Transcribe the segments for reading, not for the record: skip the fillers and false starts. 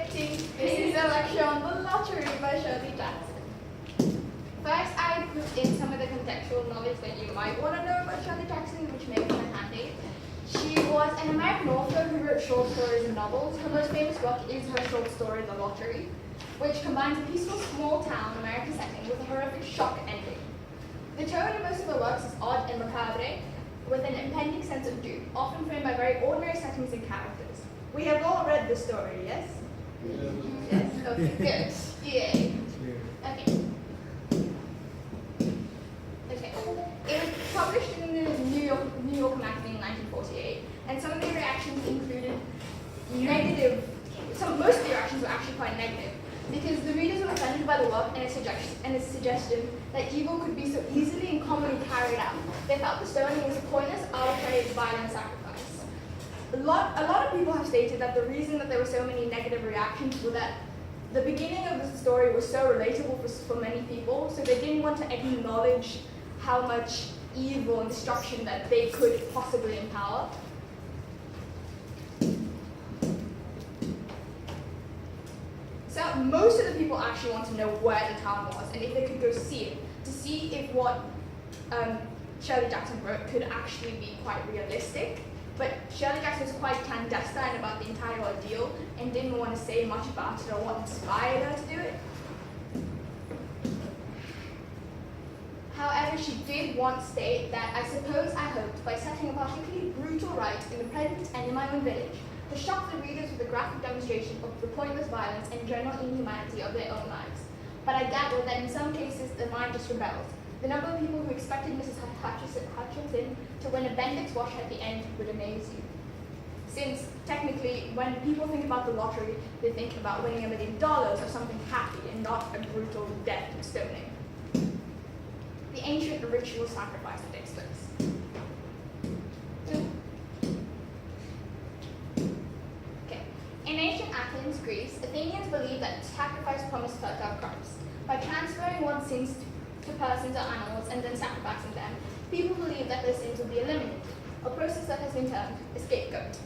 predicting this election, the lottery by Shirley Jackson. First, I grouped in some of the contextual knowledge that you might want to know about Shirley Jackson, which may come in handy. She was an American author who wrote short stories and novels. Her most famous work is her short story, The Lottery, which combines a peaceful small town American setting with a horrific shock ending. The tone in most of her works is odd and macabre, with an impending sense of doom, often framed by very ordinary settings and characters. We have all read the story, yes? Yes, okay, good. Yay. Okay. Okay. It was published in the New York magazine in 1948, and some of the reactions included negative. Most of the reactions were actually quite negative, because the readers were offended by the work and its suggestion that evil could be so easily and commonly carried out. They felt the stoning was a pointless, arbitrary, violent sacrifice. A lot of people have stated that the reason that there were so many negative reactions were that the beginning of the story was so relatable for many people, so they didn't want to acknowledge how much evil and destruction that they could possibly empower. So most of the people actually want to know where the town was and if they could go see it, to see if what Shirley Jackson wrote could actually be quite realistic. But Shirley Jackson was quite clandestine about the entire ordeal and didn't want to say much about it or what inspired her to do it. However, she did once state that, "I suppose I hoped, by setting a particularly brutal rite in the present and in my own village, to shock the readers with a graphic demonstration of the pointless violence and general inhumanity of their own lives. But I gathered that in some cases the mind just rebelled. The number of people who expected Mrs. Hutchinson to win a Bendix watch at the end would amaze you." Since technically, when people think about the lottery, they think about winning $1 million or something happy and not a brutal death and stoning. The ancient ritual sacrifice that takes place. Okay. In ancient Athens, Greece, Athenians believed that sacrifice promised fertile crops. By transferring one's sins to persons or animals and then sacrificing them, people believe that their sins will be eliminated, a process that has been termed a scapegoat.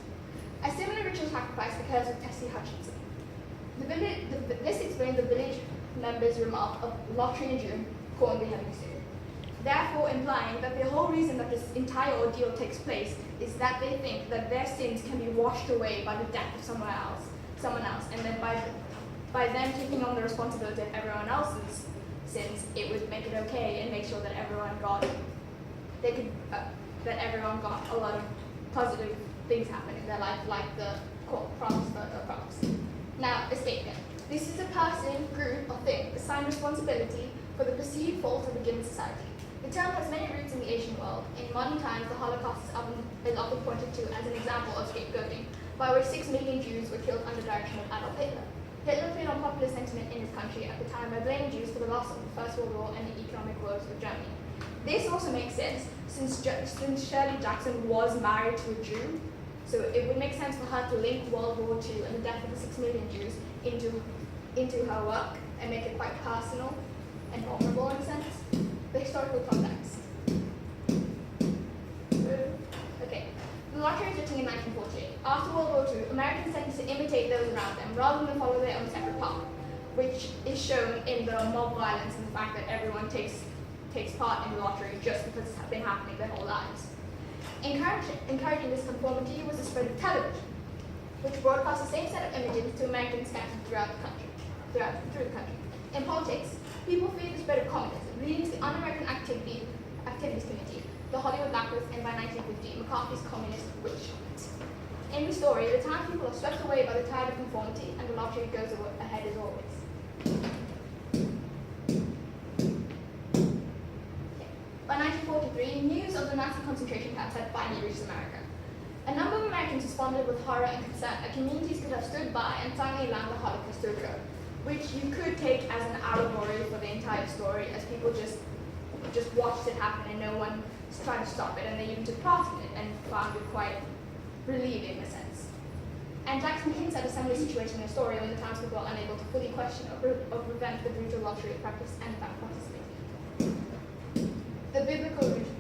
A similar ritual sacrifice occurs with Tessie Hutchinson. This explains the village members' remark of lottery in June, corn be having soon, therefore implying that the whole reason that this entire ordeal takes place is that they think that their sins can be washed away by the death of someone else, and then by them taking on the responsibility of everyone else's sins, it would make it okay and make sure that everyone got a lot of positive things happen in their life, like the crops. Now, a statement. This is a person, group, or thing assigned responsibility for the perceived faults of a given society. The term has many roots in the Asian world. In modern times, the Holocaust is often pointed to as an example of scapegoating, by which 6 million Jews were killed under the direction of Adolf Hitler. Hitler played on popular sentiment in his country at the time by blaming Jews for the loss of the First World War and the economic woes of Germany. This also makes sense since Shirley Jackson was married to a Jew, so it would make sense for her to link World War II and the death of the 6 million Jews into her work and make it quite personal and vulnerable in a sense. The historical context. Okay. The lottery was written in 1948. After World War II, Americans tended to imitate those around them rather than follow their own separate path, which is shown in the mob violence and the fact that everyone takes part in the lottery just because it's been happening their whole lives. Encouraging this conformity was the spread of television, which broadcast the same set of images to Americans scattered through the country. In politics, people feared the spread of communism, leading to the Un-American Activities Committee, the Hollywood Blacklist, and by 1950, McCarthy's communist witch hunt. In the story, the townspeople are swept away by the tide of conformity, and the lottery goes ahead as always. By 1943, news of the Nazi concentration camps had finally reached America. A number of Americans responded with horror and concern that communities could have stood by and silently allowed the Holocaust to occur, which you could take as an allegory for the entire story, as people just watched it happen and no one tried to stop it, and they even took part in it and found it quite relieving in a sense. And Jackson hints at a similar situation in the story when the townspeople are unable to fully question or prevent the brutal lottery practice and in fact participate. The biblical origin.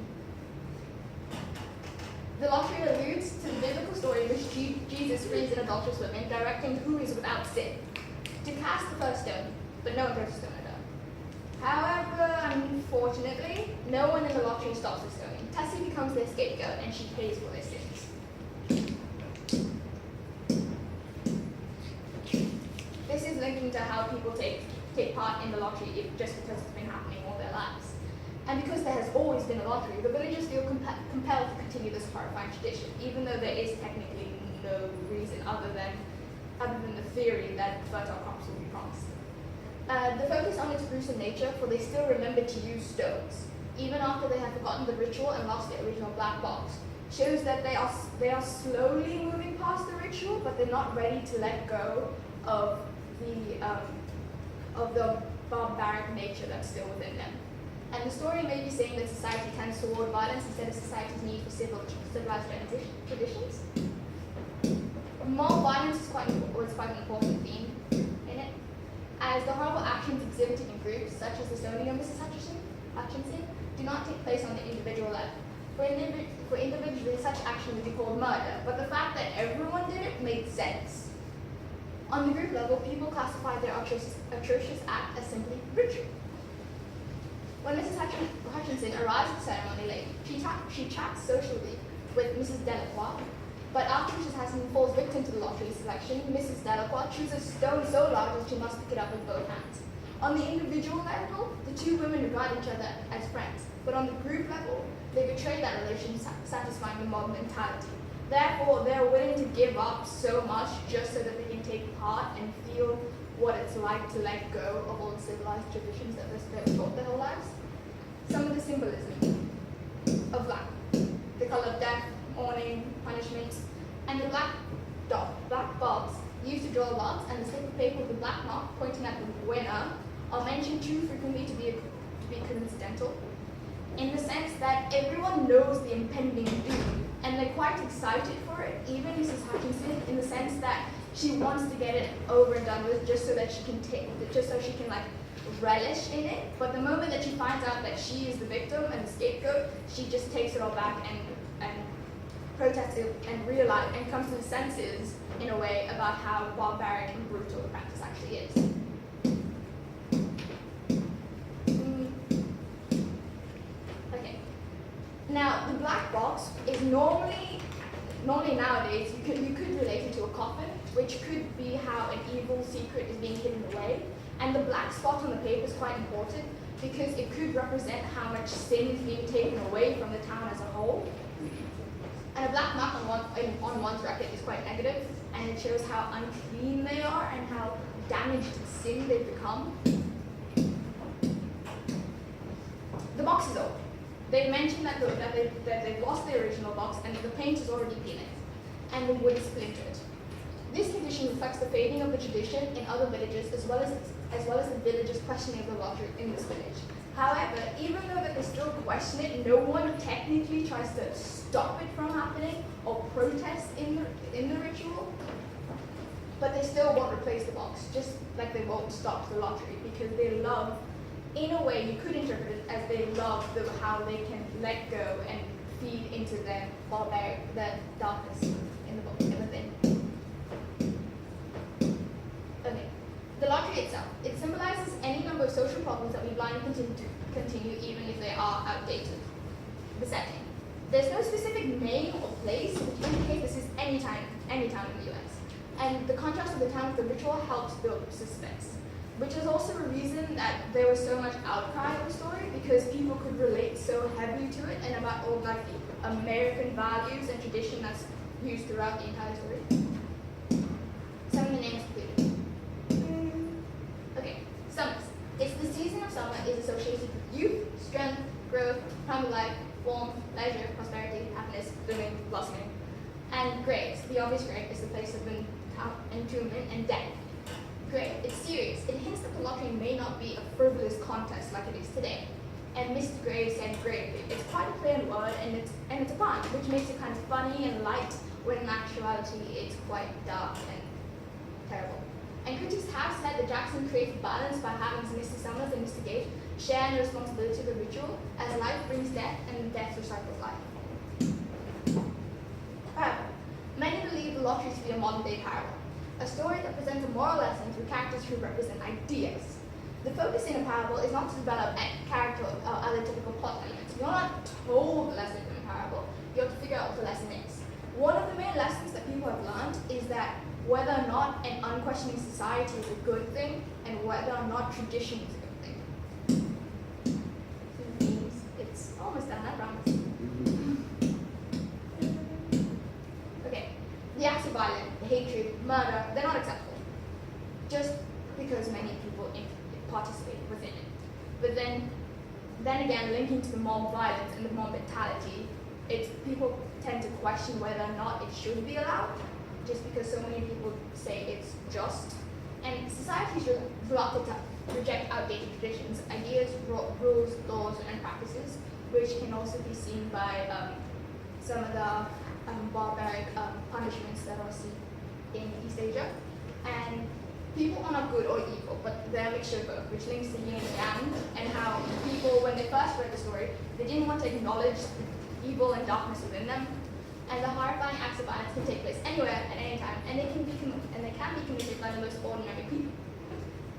The lottery alludes to the biblical story in which Jesus frees an adulterous woman, directing who is without sin to cast the first stone, but no one throws a stone at her. However, unfortunately, no one in the lottery stops the stoning. Tessie becomes their scapegoat, and she pays for their sins. This is linking to how people take part in the lottery just because it's been happening all their lives. And because there has always been a lottery, the villagers feel compelled to continue this horrifying tradition, even though there is technically no reason other than the theory that fertile crops will be promised. The focus on its gruesome nature, for they still remember to use stones, even after they have forgotten the ritual and lost their original black box, shows that they are slowly moving past the ritual, but they're not ready to let go of the barbaric nature that's still within them. And the story may be saying that society tends toward violence instead of society's need for civilized traditions. Moral violence is quite an important theme in it, as the horrible actions exhibited in groups, such as the stoning of Mrs. Hutchinson, do not take place on the individual level. For individually, such action would be called murder, but the fact that everyone did it made sense. On the group level, people classified their atrocious act as simply ritual. When Mrs. Hutchinson arrives at the ceremony late, she chats socially with Mrs. Delacroix, but after Mrs. Hutchinson falls victim to the lottery selection, Mrs. Delacroix chooses a stone so large that she must pick it up with both hands. On the individual level, the two women regard each other as friends, but on the group level, they betray that relation, satisfying the mob mentality. Therefore, they are willing to give up so much just so that they can take part and feel what it's like to let go of all the civilized traditions that they were taught their whole lives. Some of the symbolism of black, the color of death, mourning, punishment, and the black box used to draw lots, and the slip of paper with the black mark pointing at the winner are mentioned too frequently to be coincidental, in the sense that everyone knows the impending doom, and they're quite excited for it, even Mrs. Hutchinson, in the sense that she wants to get it over and done with just so that she can like relish in it. But the moment that she finds out that she is the victim and the scapegoat, she just takes it all back and protests it and comes to the senses in a way about how barbaric and brutal the practice actually is. Okay. Now the black box is normally nowadays you could relate it to a coffin, which could be how an evil secret is being hidden away. And the black spot on the paper is quite important because it could represent how much sin is being taken away from the town as a whole. And a black mark on one's record is quite negative, and it shows how unclean they are and how damaged to sin they've become. The box is old. They mentioned that they've lost the original box and the paint is already peeling, and the wood is splintered. This condition reflects the fading of the tradition in other villages as well as the villagers' questioning of the lottery in this village. However, even though that they still question it, no one technically tries to stop it from happening or protest in the ritual. But they still won't replace the box, just like they won't stop the lottery, because they love, in a way you could interpret it as they love how they can let go and feed into their darkness in the thing. Okay. The lottery itself, it symbolizes any number of social problems that we blindly continue even if they are outdated. The setting. There's no specific name or place which indicates this is any town in the US. And the contrast of the town with the ritual helps build suspense, which is also a reason that there was so much outcry of the story, because people could relate so heavily to it and about all like the American values and tradition that's used throughout the entire story. Some of the names included. Okay, summers. It's the season of summer is associated with youth, strength, growth, time of life, warmth, leisure, prosperity, happiness, blooming, blossoming. And graves. The obvious grave is the place of entombment and death. Grave. It's serious. It hints that the lottery may not be a frivolous contest like it is today. And Mr. Grave said gravely. It's quite a play on word, and it's a pun, which makes it kind of funny and light, when in actuality it's quite dark and terrible. And critics have said that Jackson creates balance by having Mr. Summers and Mr. Gage share in the responsibility of the ritual, as life brings death and death recycles life. However, many a modern-day parable. A story that presents a moral lesson through characters who represent ideas. The focus in a parable is not to develop a character or other typical plot elements. You're not told the lesson in a parable. You have to figure out what the lesson is. One of the main lessons that people have learned is that whether or not an unquestioning society is a good thing, and whether or not tradition is a good thing. It means it's almost done, I promise. Okay, the acts of violence, the hatred, murder, they're not acceptable. Just because many people participate within it. But then again, linking to the mob violence and the mob mentality, people tend to question whether or not it should be allowed, just because so many people say it's just. And societies are reluctant to reject outdated traditions, ideas, rules, laws, and practices, which can also be seen by some of the barbaric punishments that are seen in East Asia. And people are not good or evil, but they're a mixture of both, which links to yin and yang, and how people, when they first read the story, they didn't want to acknowledge the evil and darkness within them. And the horrifying acts of violence can take place anywhere at any time, and they can be committed by the most ordinary people.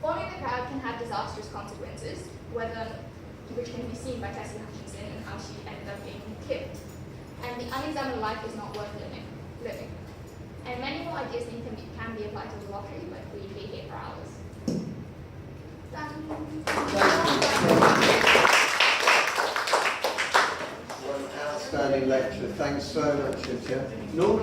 Following the crowd can have disastrous consequences, which can be seen by Tessie Hutchinson and how she ended up being killed. And the unexamined life is not worth living. And many more ideas can be applied to the lottery, but we'd be here for hours. What an outstanding lecture. Thanks so much, Cynthia.